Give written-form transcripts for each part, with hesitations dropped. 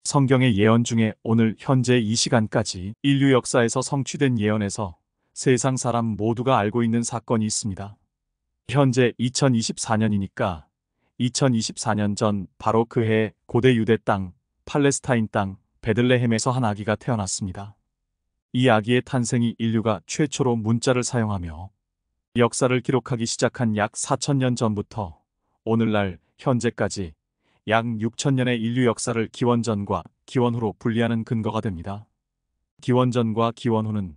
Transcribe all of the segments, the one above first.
성경의 예언 중에 오늘 현재 이 시간까지 인류 역사에서 성취된 예언에서 세상 사람 모두가 알고 있는 사건이 있습니다. 현재 2024년이니까 2024년 전 바로 그해 고대 유대 땅, 팔레스타인 땅, 베들레헴에서 한 아기가 태어났습니다. 이 아기의 탄생이 인류가 최초로 문자를 사용하며 역사를 기록하기 시작한 약 4000년 전부터 오늘날 현재까지 약 6000년의 인류 역사를 기원전과 기원후로 분리하는 근거가 됩니다. 기원전과 기원후는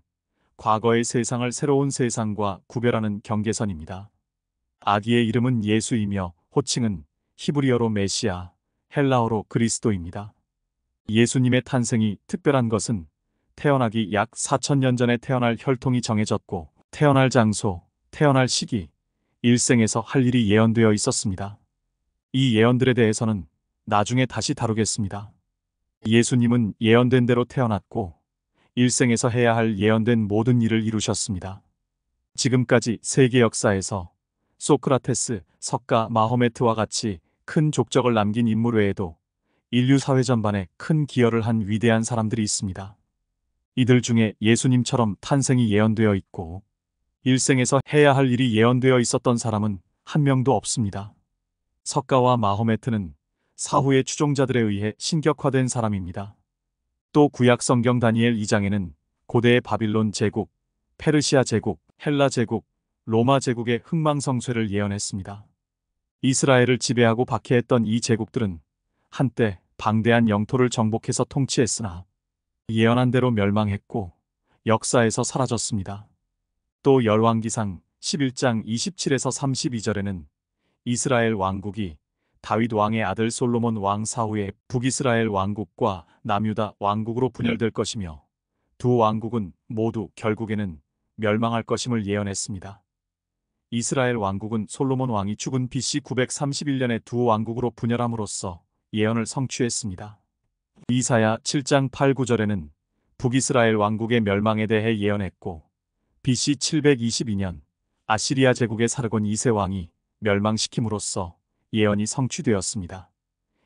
과거의 세상을 새로운 세상과 구별하는 경계선입니다. 아기의 이름은 예수이며 호칭은 히브리어로 메시아, 헬라어로 그리스도입니다. 예수님의 탄생이 특별한 것은 태어나기 약 4000년 전에 태어날 혈통이 정해졌고 태어날 장소, 태어날 시기, 일생에서 할 일이 예언되어 있었습니다. 이 예언들에 대해서는 나중에 다시 다루겠습니다. 예수님은 예언된 대로 태어났고 일생에서 해야 할 예언된 모든 일을 이루셨습니다. 지금까지 세계 역사에서 소크라테스, 석가, 마호메트와 같이 큰 족적을 남긴 인물 외에도 인류 사회 전반에 큰 기여를 한 위대한 사람들이 있습니다. 이들 중에 예수님처럼 탄생이 예언되어 있고 일생에서 해야 할 일이 예언되어 있었던 사람은 한 명도 없습니다. 석가와 마호메트는 사후의 추종자들에 의해 신격화된 사람입니다. 또 구약 성경 다니엘 2장에는 고대의 바빌론 제국, 페르시아 제국, 헬라 제국, 로마 제국의 흥망성쇠를 예언했습니다. 이스라엘을 지배하고 박해했던 이 제국들은 한때 방대한 영토를 정복해서 통치했으나 예언한 대로 멸망했고 역사에서 사라졌습니다. 또 열왕기상 11장 27에서 32절에는 이스라엘 왕국이 다윗 왕의 아들 솔로몬 왕 사후에 북이스라엘 왕국과 남유다 왕국으로 분열될 것이며 두 왕국은 모두 결국에는 멸망할 것임을 예언했습니다. 이스라엘 왕국은 솔로몬 왕이 죽은 BC 931년에 두 왕국으로 분열함으로써 예언을 성취했습니다. 이사야 7장 8, 9절에는 북이스라엘 왕국의 멸망에 대해 예언했고 BC 722년 아시리아 제국의 사르곤 2세 왕이 멸망시킴으로써 예언이 성취되었습니다.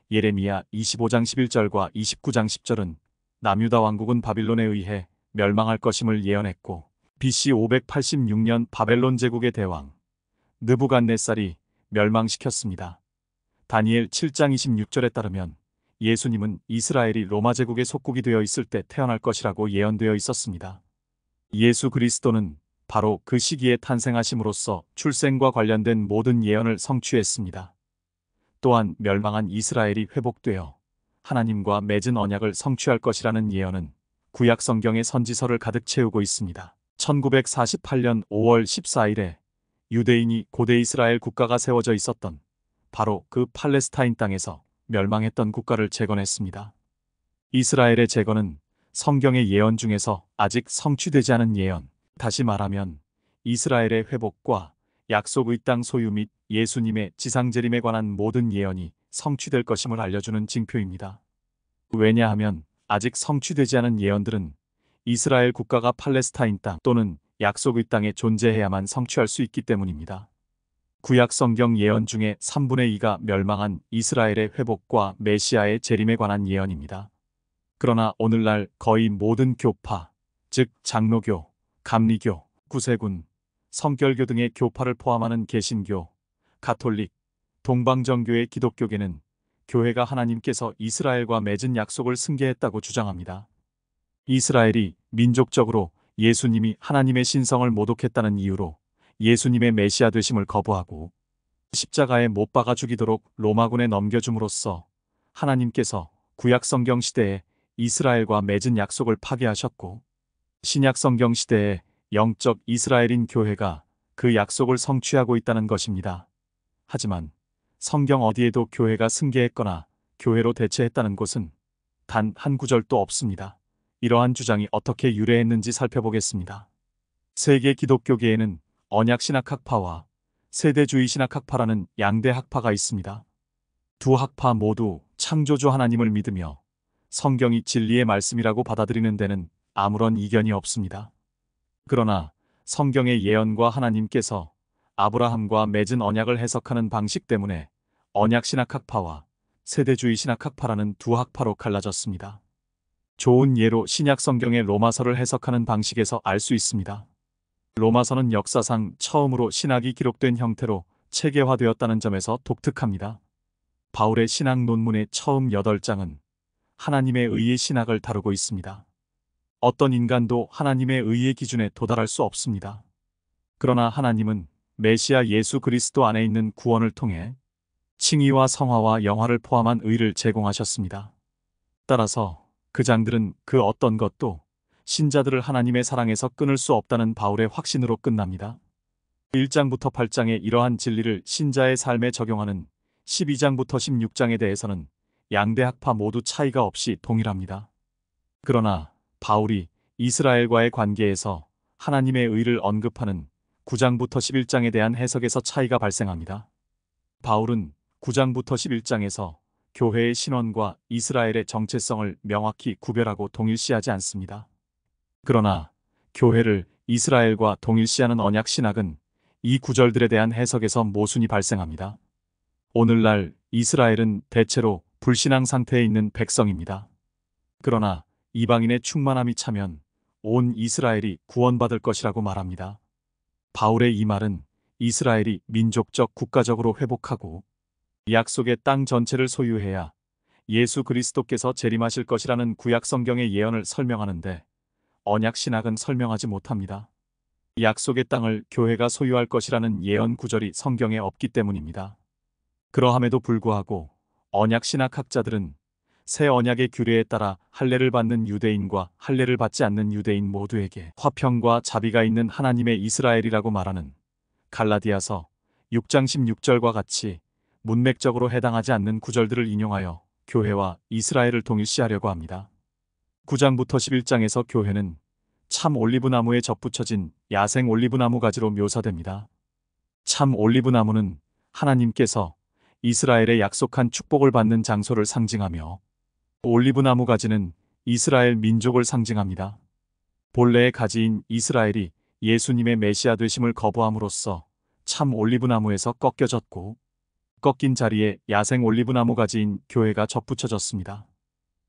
예레미야 25장 11절과 29장 10절은 남유다 왕국은 바빌론에 의해 멸망할 것임을 예언했고 BC 586년 바벨론 제국의 대왕 느부갓네살이 멸망시켰습니다. 다니엘 7장 26절에 따르면 예수님은 이스라엘이 로마 제국의 속국이 되어 있을 때 태어날 것이라고 예언되어 있었습니다. 예수 그리스도는 바로 그 시기에 탄생하심으로써 출생과 관련된 모든 예언을 성취했습니다. 또한 멸망한 이스라엘이 회복되어 하나님과 맺은 언약을 성취할 것이라는 예언은 구약 성경의 선지서를 가득 채우고 있습니다. 1948년 5월 14일에 유대인이 고대 이스라엘 국가가 세워져 있었던 바로 그 팔레스타인 땅에서 멸망했던 국가를 재건했습니다. 이스라엘의 재건은 성경의 예언 중에서 아직 성취되지 않은 예언, 다시 말하면 이스라엘의 회복과 약속의 땅 소유 및 예수님의 지상 재림에 관한 모든 예언이 성취될 것임을 알려주는 징표입니다. 왜냐하면 아직 성취되지 않은 예언들은 이스라엘 국가가 팔레스타인 땅 또는 약속의 땅에 존재해야만 성취할 수 있기 때문입니다. 구약 성경 예언 중에 3분의 2가 멸망한 이스라엘의 회복과 메시아의 재림에 관한 예언입니다. 그러나 오늘날 거의 모든 교파, 즉 장로교, 감리교, 구세군, 성결교 등의 교파를 포함하는 개신교, 가톨릭, 동방정교의 기독교계는 교회가 하나님께서 이스라엘과 맺은 약속을 승계했다고 주장합니다. 이스라엘이 민족적으로 예수님이 하나님의 신성을 모독했다는 이유로 예수님의 메시아 되심을 거부하고 십자가에 못 박아 죽이도록 로마군에 넘겨줌으로써 하나님께서 구약 성경 시대에 이스라엘과 맺은 약속을 파괴하셨고 신약 성경 시대에 영적 이스라엘인 교회가 그 약속을 성취하고 있다는 것입니다. 하지만 성경 어디에도 교회가 승계했거나 교회로 대체했다는 곳은 단 한 구절도 없습니다. 이러한 주장이 어떻게 유래했는지 살펴보겠습니다. 세계 기독교계에는 언약신학학파와 세대주의신학학파라는 양대 학파가 있습니다. 두 학파 모두 창조주 하나님을 믿으며 성경이 진리의 말씀이라고 받아들이는 데는 아무런 이견이 없습니다. 그러나 성경의 예언과 하나님께서 아브라함과 맺은 언약을 해석하는 방식 때문에 언약신학학파와 세대주의 신학학파라는 두 학파로 갈라졌습니다. 좋은 예로 신약 성경의 로마서를 해석하는 방식에서 알 수 있습니다. 로마서는 역사상 처음으로 신학이 기록된 형태로 체계화되었다는 점에서 독특합니다. 바울의 신학 논문의 처음 8장은 하나님의 의의 신학을 다루고 있습니다. 어떤 인간도 하나님의 의의 기준에 도달할 수 없습니다. 그러나 하나님은 메시아 예수 그리스도 안에 있는 구원을 통해 칭의와 성화와 영화를 포함한 의를 제공하셨습니다. 따라서 그 장들은 그 어떤 것도 신자들을 하나님의 사랑에서 끊을 수 없다는 바울의 확신으로 끝납니다. 1장부터 8장의 이러한 진리를 신자의 삶에 적용하는 12장부터 16장에 대해서는 양대 학파 모두 차이가 없이 동일합니다. 그러나 바울이 이스라엘과의 관계에서 하나님의 의를 언급하는 9장부터 11장에 대한 해석에서 차이가 발생합니다. 바울은 9장부터 11장에서 교회의 신원과 이스라엘의 정체성을 명확히 구별하고 동일시하지 않습니다. 그러나 교회를 이스라엘과 동일시하는 언약 신학은 이 구절들에 대한 해석에서 모순이 발생합니다. 오늘날 이스라엘은 대체로 불신앙 상태에 있는 백성입니다. 그러나 이방인의 충만함이 차면 온 이스라엘이 구원받을 것이라고 말합니다. 바울의 이 말은 이스라엘이 민족적 국가적으로 회복하고 약속의 땅 전체를 소유해야 예수 그리스도께서 재림하실 것이라는 구약 성경의 예언을 설명하는데 언약 신학은 설명하지 못합니다. 약속의 땅을 교회가 소유할 것이라는 예언 구절이 성경에 없기 때문입니다. 그러함에도 불구하고 언약 신학학자들은 새 언약의 규례에 따라 할례를 받는 유대인과 할례를 받지 않는 유대인 모두에게 화평과 자비가 있는 하나님의 이스라엘이라고 말하는 갈라디아서 6장 16절과 같이 문맥적으로 해당하지 않는 구절들을 인용하여 교회와 이스라엘을 동일시하려고 합니다. 9장부터 11장에서 교회는 참 올리브나무에 접붙여진 야생 올리브나무 가지로 묘사됩니다. 참 올리브나무는 하나님께서 이스라엘의 약속한 축복을 받는 장소를 상징하며 올리브나무 가지는 이스라엘 민족을 상징합니다. 본래의 가지인 이스라엘이 예수님의 메시아 되심을 거부함으로써 참 올리브나무에서 꺾여졌고 꺾인 자리에 야생 올리브나무 가지인 교회가 접붙여졌습니다.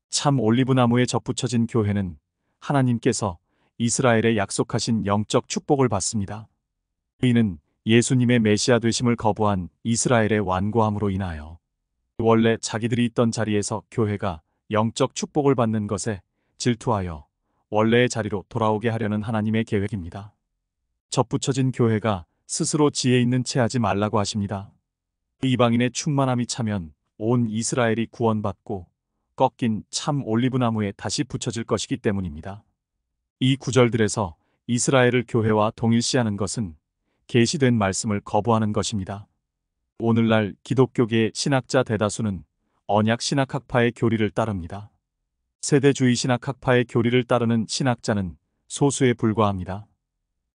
참 올리브나무에 접붙여진 교회는 하나님께서 이스라엘에 약속하신 영적 축복을 받습니다. 이는 예수님의 메시아 되심을 거부한 이스라엘의 완고함으로 인하여 원래 자기들이 있던 자리에서 교회가 영적 축복을 받는 것에 질투하여 원래의 자리로 돌아오게 하려는 하나님의 계획입니다. 접붙여진 교회가 스스로 지혜 있는 채 하지 말라고 하십니다. 이방인의 충만함이 차면 온 이스라엘이 구원받고 꺾인 참 올리브나무에 다시 붙여질 것이기 때문입니다. 이 구절들에서 이스라엘을 교회와 동일시하는 것은 계시된 말씀을 거부하는 것입니다. 오늘날 기독교계의 신학자 대다수는 언약 신학학파의 교리를 따릅니다. 세대주의 신학학파의 교리를 따르는 신학자는 소수에 불과합니다.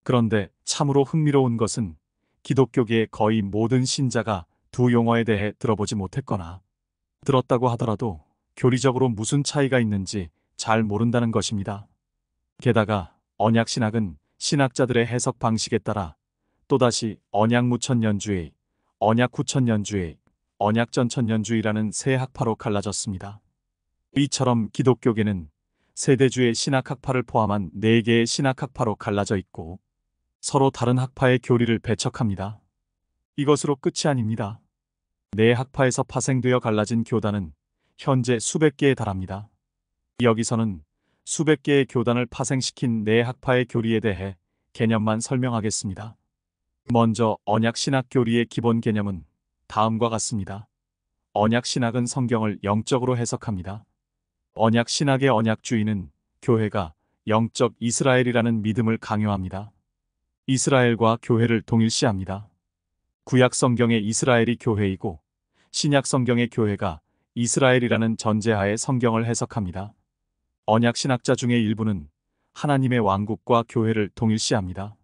그런데 참으로 흥미로운 것은 기독교계의 거의 모든 신자가 두 용어에 대해 들어보지 못했거나 들었다고 하더라도 교리적으로 무슨 차이가 있는지 잘 모른다는 것입니다. 게다가 언약 신학은 신학자들의 해석 방식에 따라 또다시 언약 무천년주의, 언약 후천년주의, 언약 전천년주의라는 세 학파로 갈라졌습니다. 이처럼 기독교계는 세대주의 신학학파를 포함한 4개의 신학학파로 갈라져 있고 서로 다른 학파의 교리를 배척합니다. 이것으로 끝이 아닙니다. 4학파에서 파생되어 갈라진 교단은 현재 수백 개에 달합니다. 여기서는 수백 개의 교단을 파생시킨 4학파의 교리에 대해 개념만 설명하겠습니다. 먼저 언약 신학 교리의 기본 개념은 다음과 같습니다. 언약 신학은 성경을 영적으로 해석합니다. 언약 신학의 언약주의는 교회가 영적 이스라엘이라는 믿음을 강요합니다. 이스라엘과 교회를 동일시합니다. 구약 성경의 이스라엘이 교회이고 신약 성경의 교회가 이스라엘이라는 전제하에 성경을 해석합니다. 언약 신학자 중의 일부는 하나님의 왕국과 교회를 동일시합니다.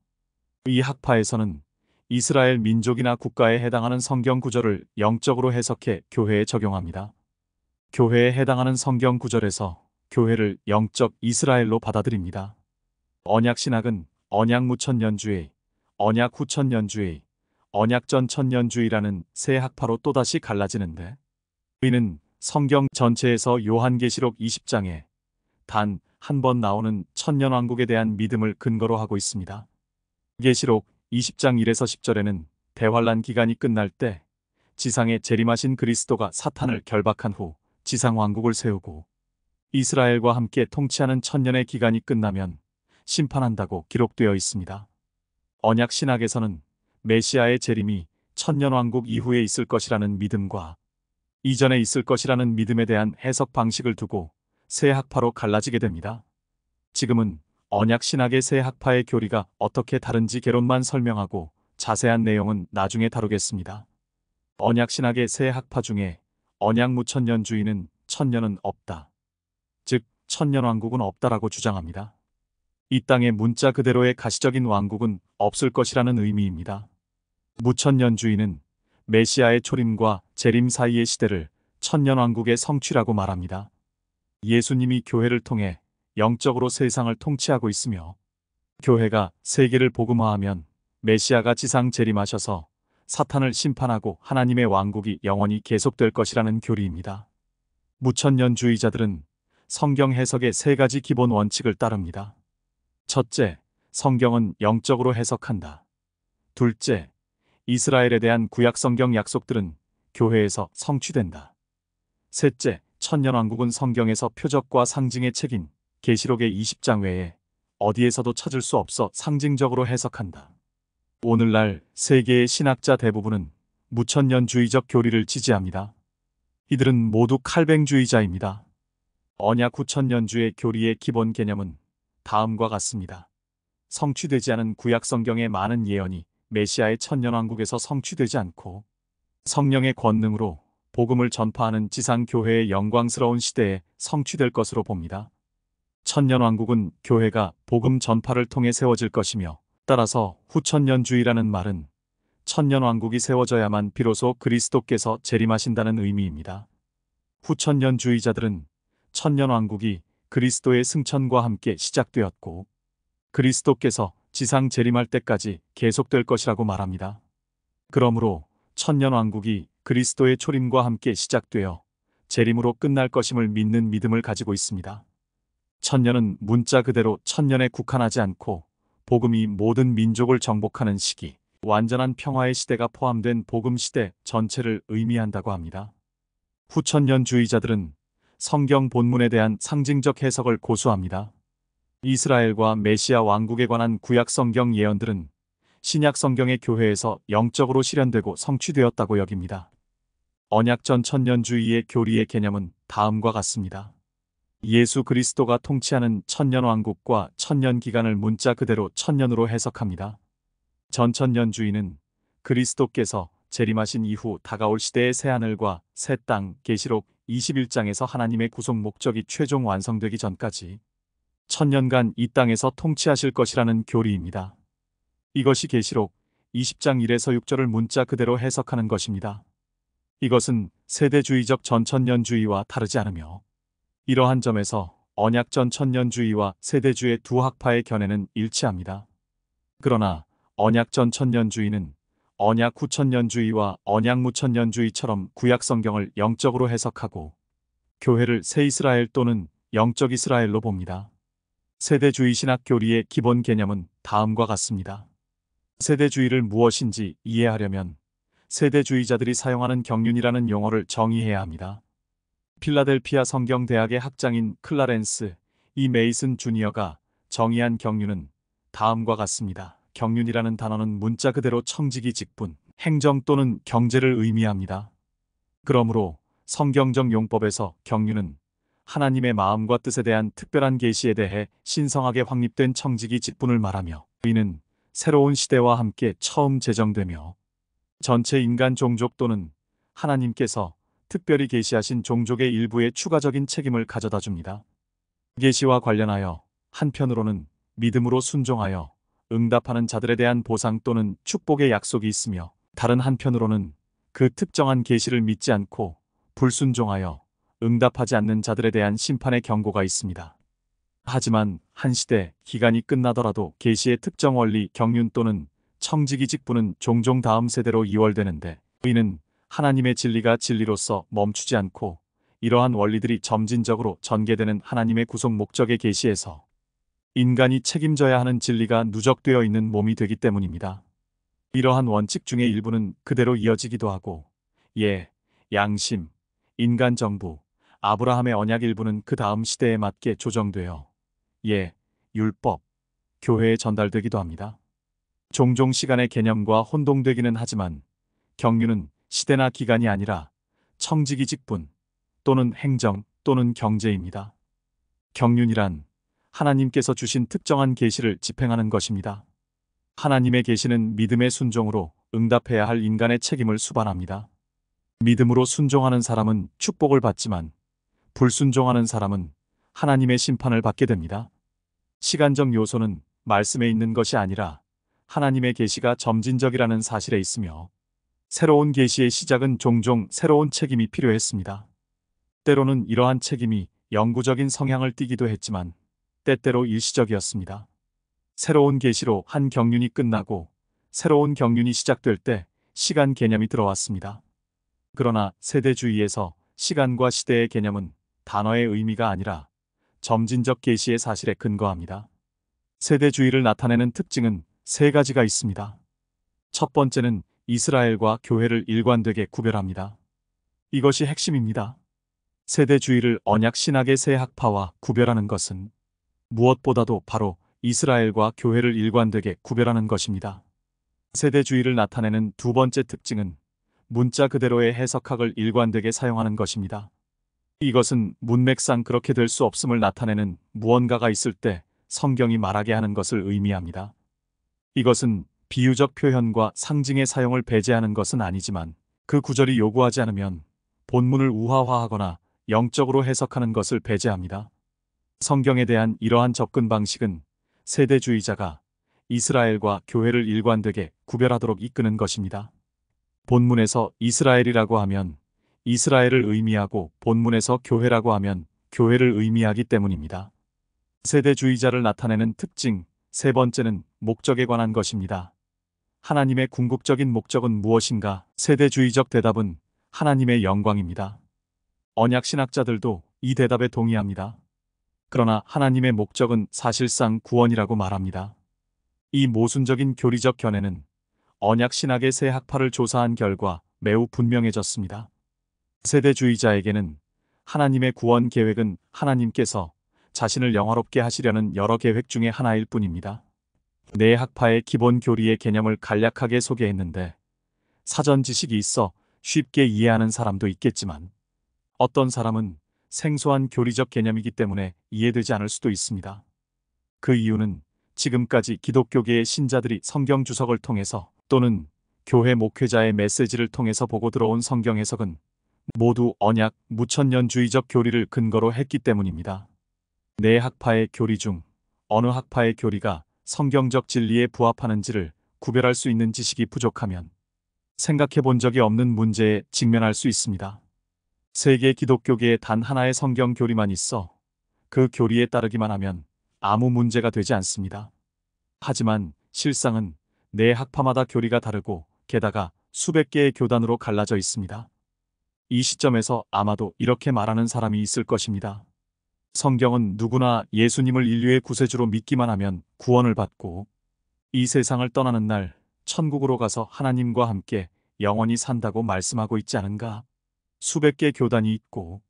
이 학파에서는 이스라엘 민족이나 국가에 해당하는 성경 구절을 영적으로 해석해 교회에 적용합니다. 교회에 해당하는 성경 구절에서 교회를 영적 이스라엘로 받아들입니다. 언약 신학은 언약 무천년주의, 언약 후천년주의, 언약 전천년주의라는 세 학파로 또다시 갈라지는데 이는 성경 전체에서 요한계시록 20장에 단 한 번 나오는 천년왕국에 대한 믿음을 근거로 하고 있습니다. 계시록 20장 1에서 10절에는 대환란 기간이 끝날 때 지상에 재림하신 그리스도가 사탄을 결박한 후 지상 왕국을 세우고 이스라엘과 함께 통치하는 천년의 기간이 끝나면 심판한다고 기록되어 있습니다. 언약 신학에서는 메시아의 재림이 천년왕국 이후에 있을 것이라는 믿음과 이전에 있을 것이라는 믿음에 대한 해석 방식을 두고 세 학파로 갈라지게 됩니다. 지금은 언약 신학의 세 학파의 교리가 어떻게 다른지 개론만 설명하고 자세한 내용은 나중에 다루겠습니다. 언약 신학의 세 학파 중에 언약 무천년주의는 천년은 없다, 즉 천년왕국은 없다라고 주장합니다. 이 땅의 문자 그대로의 가시적인 왕국은 없을 것이라는 의미입니다. 무천년주의는 메시아의 초림과 재림 사이의 시대를 천년왕국의 성취라고 말합니다. 예수님이 교회를 통해 영적으로 세상을 통치하고 있으며 교회가 세계를 복음화하면 메시아가 지상 재림하셔서 사탄을 심판하고 하나님의 왕국이 영원히 계속될 것이라는 교리입니다. 무천년주의자들은 성경 해석의 세 가지 기본 원칙을 따릅니다. 첫째, 성경은 영적으로 해석한다. 둘째, 이스라엘에 대한 구약 성경 약속들은 교회에서 성취된다. 셋째, 천년왕국은 성경에서 표적과 상징의 책인 계시록의 20장 외에 어디에서도 찾을 수 없어 상징적으로 해석한다. 오늘날 세계의 신학자 대부분은 무천년주의적 교리를 지지합니다. 이들은 모두 칼뱅주의자입니다. 언약 후천년주의 교리의 기본 개념은 다음과 같습니다. 성취되지 않은 구약 성경의 많은 예언이 메시아의 천년왕국에서 성취되지 않고 성령의 권능으로 복음을 전파하는 지상교회의 영광스러운 시대에 성취될 것으로 봅니다. 천년왕국은 교회가 복음 전파를 통해 세워질 것이며 따라서 후천년주의라는 말은 천년왕국이 세워져야만 비로소 그리스도께서 재림하신다는 의미입니다. 후천년주의자들은 천년왕국이 그리스도의 승천과 함께 시작되었고 그리스도께서 지상 재림할 때까지 계속될 것이라고 말합니다. 그러므로 천년왕국이 그리스도의 초림과 함께 시작되어 재림으로 끝날 것임을 믿는 믿음을 가지고 있습니다. 천년은 문자 그대로 천년에 국한하지 않고 복음이 모든 민족을 정복하는 시기, 완전한 평화의 시대가 포함된 복음 시대 전체를 의미한다고 합니다. 후천년주의자들은 성경 본문에 대한 상징적 해석을 고수합니다. 이스라엘과 메시아 왕국에 관한 구약 성경 예언들은 신약 성경의 교회에서 영적으로 실현되고 성취되었다고 여깁니다. 언약전 천년주의의 교리의 개념은 다음과 같습니다. 예수 그리스도가 통치하는 천년왕국과 천년기간을 문자 그대로 천년으로 해석합니다. 전천년주의는 그리스도께서 재림하신 이후 다가올 시대의 새하늘과 새 땅 계시록 21장에서 하나님의 구속 목적이 최종 완성되기 전까지 천년간 이 땅에서 통치하실 것이라는 교리입니다. 이것이 계시록 20장 1에서 6절을 문자 그대로 해석하는 것입니다. 이것은 세대주의적 전천년주의와 다르지 않으며 이러한 점에서 언약전 천년주의와 세대주의 두 학파의 견해는 일치합니다. 그러나 언약전 천년주의는 언약 후천년주의와 언약 무천년주의처럼 구약 성경을 영적으로 해석하고 교회를 새 이스라엘 또는 영적 이스라엘로 봅니다. 세대주의 신학 교리의 기본 개념은 다음과 같습니다. 세대주의를 무엇인지 이해하려면 세대주의자들이 사용하는 경륜이라는 용어를 정의해야 합니다. 필라델피아 성경대학의 학장인 클라렌스 이 메이슨 주니어가 정의한 경륜은 다음과 같습니다. 경륜이라는 단어는 문자 그대로 청지기 직분, 행정 또는 경제를 의미합니다. 그러므로 성경적 용법에서 경륜은 하나님의 마음과 뜻에 대한 특별한 계시에 대해 신성하게 확립된 청지기 직분을 말하며 이는 새로운 시대와 함께 처음 제정되며 전체 인간 종족 또는 하나님께서 특별히 계시하신 종족의 일부의 추가적인 책임을 가져다 줍니다. 계시와 관련하여 한편으로는 믿음으로 순종하여 응답하는 자들에 대한 보상 또는 축복의 약속이 있으며 다른 한편으로는 그 특정한 계시를 믿지 않고 불순종하여 응답하지 않는 자들에 대한 심판의 경고가 있습니다. 하지만 한 시대 기간이 끝나더라도 계시의 특정 원리, 경륜 또는 청지기 직분은 종종 다음 세대로 이월되는데 이는 하나님의 진리가 진리로서 멈추지 않고 이러한 원리들이 점진적으로 전개되는 하나님의 구속 목적의 계시에서 인간이 책임져야 하는 진리가 누적되어 있는 몸이 되기 때문입니다. 이러한 원칙 중의 일부는 그대로 이어지기도 하고, 양심, 인간 정부, 아브라함의 언약 일부는 그 다음 시대에 맞게 조정되어 율법, 교회에 전달되기도 합니다. 종종 시간의 개념과 혼동되기는 하지만 경륜은 시대나 기간이 아니라 청지기 직분 또는 행정 또는 경제입니다. 경륜이란 하나님께서 주신 특정한 계시를 집행하는 것입니다. 하나님의 계시는 믿음의 순종으로 응답해야 할 인간의 책임을 수반합니다. 믿음으로 순종하는 사람은 축복을 받지만 불순종하는 사람은 하나님의 심판을 받게 됩니다. 시간적 요소는 말씀에 있는 것이 아니라 하나님의 계시가 점진적이라는 사실에 있으며, 새로운 계시의 시작은 종종 새로운 책임이 필요했습니다. 때로는 이러한 책임이 영구적인 성향을 띠기도 했지만 때때로 일시적이었습니다. 새로운 계시로 한 경륜이 끝나고 새로운 경륜이 시작될 때 시간 개념이 들어왔습니다. 그러나 세대주의에서 시간과 시대의 개념은 단어의 의미가 아니라 점진적 계시의 사실에 근거합니다. 세대주의를 나타내는 특징은 세 가지가 있습니다. 첫 번째는 이스라엘과 교회를 일관되게 구별합니다. 이것이 핵심입니다. 세대주의를 언약 신학의 세 학파와 구별하는 것은 무엇보다도 바로 이스라엘과 교회를 일관되게 구별하는 것입니다. 세대주의를 나타내는 두 번째 특징은 문자 그대로의 해석학을 일관되게 사용하는 것입니다. 이것은 문맥상 그렇게 될 수 없음을 나타내는 무언가가 있을 때 성경이 말하게 하는 것을 의미합니다. 이것은 비유적 표현과 상징의 사용을 배제하는 것은 아니지만 그 구절이 요구하지 않으면 본문을 우화화하거나 영적으로 해석하는 것을 배제합니다. 성경에 대한 이러한 접근 방식은 세대주의자가 이스라엘과 교회를 일관되게 구별하도록 이끄는 것입니다. 본문에서 이스라엘이라고 하면 이스라엘을 의미하고 본문에서 교회라고 하면 교회를 의미하기 때문입니다. 세대주의자를 나타내는 특징 세 번째는 목적에 관한 것입니다. 하나님의 궁극적인 목적은 무엇인가? 세대주의적 대답은 하나님의 영광입니다. 언약 신학자들도 이 대답에 동의합니다. 그러나 하나님의 목적은 사실상 구원이라고 말합니다. 이 모순적인 교리적 견해는 언약 신학의 세 학파를 조사한 결과 매우 분명해졌습니다. 세대주의자에게는 하나님의 구원 계획은 하나님께서 자신을 영화롭게 하시려는 여러 계획 중에 하나일 뿐입니다. 네 학파의 기본 교리의 개념을 간략하게 소개했는데, 사전 지식이 있어 쉽게 이해하는 사람도 있겠지만 어떤 사람은 생소한 교리적 개념이기 때문에 이해되지 않을 수도 있습니다. 그 이유는 지금까지 기독교계의 신자들이 성경 주석을 통해서 또는 교회 목회자의 메시지를 통해서 보고 들어온 성경 해석은 모두 언약 무천년주의적 교리를 근거로 했기 때문입니다. 네 학파의 교리 중 어느 학파의 교리가 성경적 진리에 부합하는지를 구별할 수 있는 지식이 부족하면 생각해 본 적이 없는 문제에 직면할 수 있습니다. 세계 기독교계에 단 하나의 성경 교리만 있어 그 교리에 따르기만 하면 아무 문제가 되지 않습니다. 하지만 실상은 네 학파마다 교리가 다르고 게다가 수백 개의 교단으로 갈라져 있습니다. 이 시점에서 아마도 이렇게 말하는 사람이 있을 것입니다. 성경은 누구나 예수님을 인류의 구세주로 믿기만 하면 구원을 받고 이 세상을 떠나는 날 천국으로 가서 하나님과 함께 영원히 산다고 말씀하고 있지 않은가? 수백 개 교단이 있고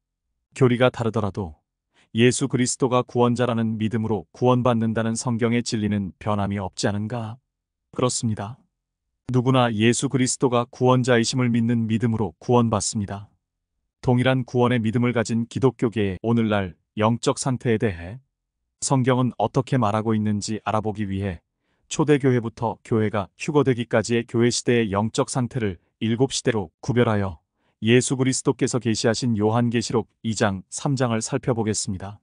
교리가 다르더라도 예수 그리스도가 구원자라는 믿음으로 구원받는다는 성경의 진리는 변함이 없지 않은가? 그렇습니다. 누구나 예수 그리스도가 구원자이심을 믿는 믿음으로 구원받습니다. 동일한 구원의 믿음을 가진 기독교계의 오늘날 영적 상태에 대해 성경은 어떻게 말하고 있는지 알아보기 위해 초대교회부터 교회가 휴거되기까지의 교회 시대의 영적 상태를 7시대로 구별하여 예수 그리스도께서 계시하신 요한계시록 2장, 3장을 살펴보겠습니다.